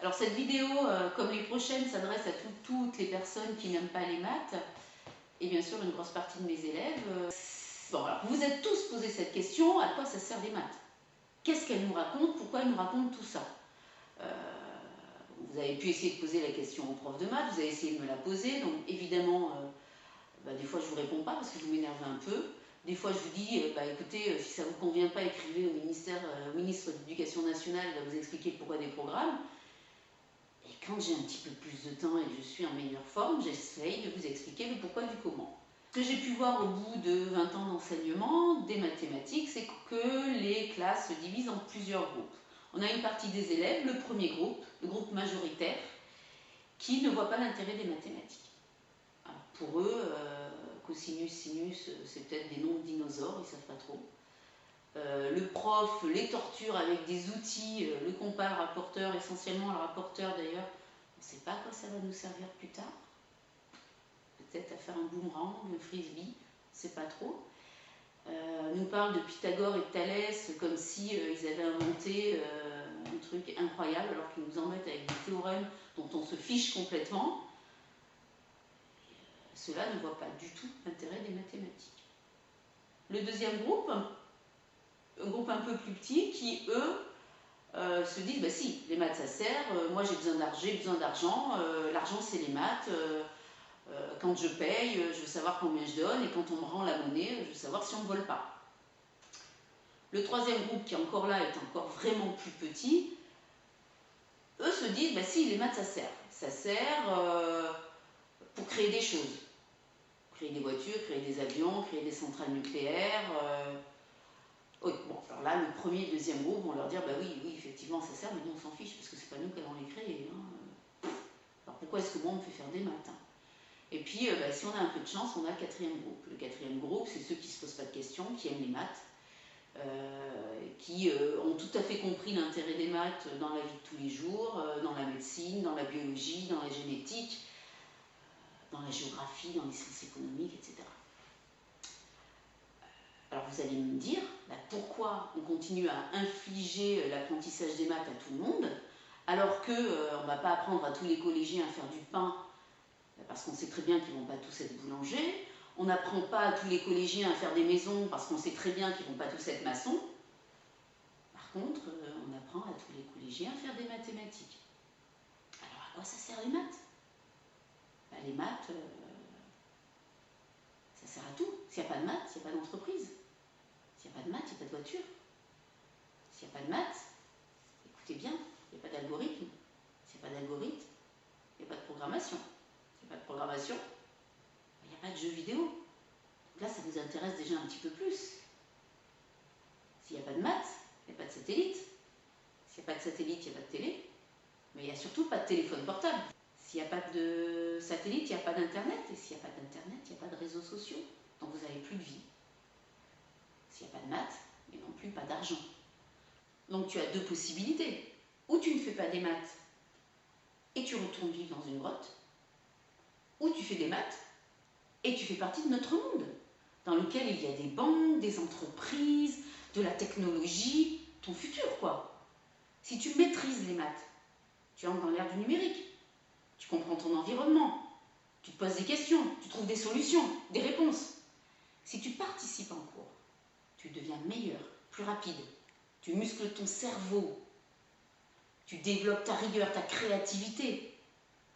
Alors cette vidéo, comme les prochaines, s'adresse à toutes les personnes qui n'aiment pas les maths et bien sûr une grosse partie de mes élèves. Bon, alors vous vous êtes tous posé cette question, à quoi ça sert les maths? Qu'est-ce qu'elles nous racontent? Pourquoi elles nous racontent tout ça? Vous avez pu essayer de poser la question au prof de maths, vous avez essayé de me la poser, donc évidemment, des fois je ne vous réponds pas parce que vous m'énervez un peu. Des fois je vous dis, écoutez, si ça ne vous convient pas, écrivez au ministre de l'Éducation nationale, il va vous expliquer pourquoi des programmes. Et quand j'ai un petit peu plus de temps et que je suis en meilleure forme, j'essaye de vous expliquer le pourquoi du comment. Ce que j'ai pu voir au bout de 20 ans d'enseignement des mathématiques, c'est que les classes se divisent en plusieurs groupes. On a une partie des élèves, le premier groupe, le groupe majoritaire, qui ne voit pas l'intérêt des mathématiques. Alors pour eux, cosinus, sinus, c'est peut-être des noms de dinosaures, ils ne savent pas trop. Le prof les torture avec des outils, le compas, le rapporteur, essentiellement le rapporteur d'ailleurs, on ne sait pas à quoi ça va nous servir plus tard. Peut-être à faire un boomerang, un frisbee, on ne sait pas trop. Nous parle de Pythagore et de Thalès comme si ils avaient inventé un truc incroyable alors qu'ils nous embêtent avec des théorèmes dont on se fiche complètement. Cela ne voit pas du tout l'intérêt des mathématiques. Le deuxième groupe, un groupe un peu plus petit qui, eux, se disent, si, les maths ça sert, moi j'ai besoin d'argent, l'argent c'est les maths, quand je paye, je veux savoir combien je donne, et quand on me rend la monnaie, je veux savoir si on ne vole pas. Le troisième groupe qui encore là est encore vraiment plus petit, eux se disent, si, les maths ça sert. Ça sert pour créer des choses. Créer des voitures, créer des avions, créer des centrales nucléaires. Oui, bon, alors là, le premier et le deuxième groupe vont leur dire, oui, effectivement, ça sert, mais nous, on s'en fiche, parce que c'est pas nous qui allons les créer. Alors pourquoi est-ce que moi, on me fait faire des maths? Et puis, si on a un peu de chance, on a le quatrième groupe. Le quatrième groupe, c'est ceux qui ne se posent pas de questions, qui aiment les maths, qui ont tout à fait compris l'intérêt des maths dans la vie de tous les jours, dans la médecine, dans la biologie, dans la génétique, dans la géographie, dans les sciences économiques, etc. Alors vous allez me dire, pourquoi on continue à infliger l'apprentissage des maths à tout le monde, alors qu'on ne va pas apprendre à tous les collégiens à faire du pain, parce qu'on sait très bien qu'ils ne vont pas tous être boulangers, on n'apprend pas à tous les collégiens à faire des maisons, parce qu'on sait très bien qu'ils ne vont pas tous être maçons. Par contre, on apprend à tous les collégiens à faire des mathématiques. Alors à quoi ça sert les maths? Les maths, ça sert à tout. S'il n'y a pas de maths, il n'y a pas d'entreprise. S'il n'y a pas de maths, il n'y a pas de voiture. S'il n'y a pas de maths, écoutez bien, il n'y a pas d'algorithme. S'il n'y a pas d'algorithme, il n'y a pas de programmation. S'il n'y a pas de programmation, il n'y a pas de jeux vidéo. Donc là, ça vous intéresse déjà un petit peu plus. S'il n'y a pas de maths, il n'y a pas de satellite. S'il n'y a pas de satellite, il n'y a pas de télé. Mais il n'y a surtout pas de téléphone portable. S'il n'y a pas de satellite, il n'y a pas d'internet. Et s'il n'y a pas d'internet, il n'y a pas de réseaux sociaux. Donc vous n'avez plus de vie. S'il n'y a pas de maths, mais non plus pas d'argent. Donc tu as deux possibilités. Ou tu ne fais pas des maths et tu retournes vivre dans une grotte, ou tu fais des maths et tu fais partie de notre monde, dans lequel il y a des banques, des entreprises, de la technologie, ton futur quoi. Si tu maîtrises les maths, tu entres dans l'ère du numérique, tu comprends ton environnement, tu te poses des questions, tu trouves des solutions, des réponses. Si tu participes en cours, tu deviens meilleur, plus rapide, tu muscles ton cerveau, tu développes ta rigueur, ta créativité.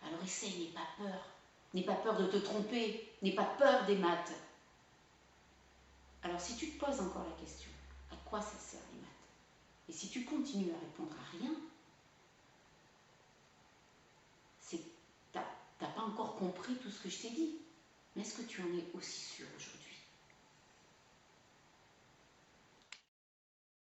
Alors essaye, n'aie pas peur. N'aie pas peur de te tromper, n'aie pas peur des maths. Alors si tu te poses encore la question, à quoi ça sert les maths? Et si tu continues à répondre à rien, c'est que tu n'as pas encore compris tout ce que je t'ai dit. Mais est-ce que tu en es aussi sûr aujourd'hui?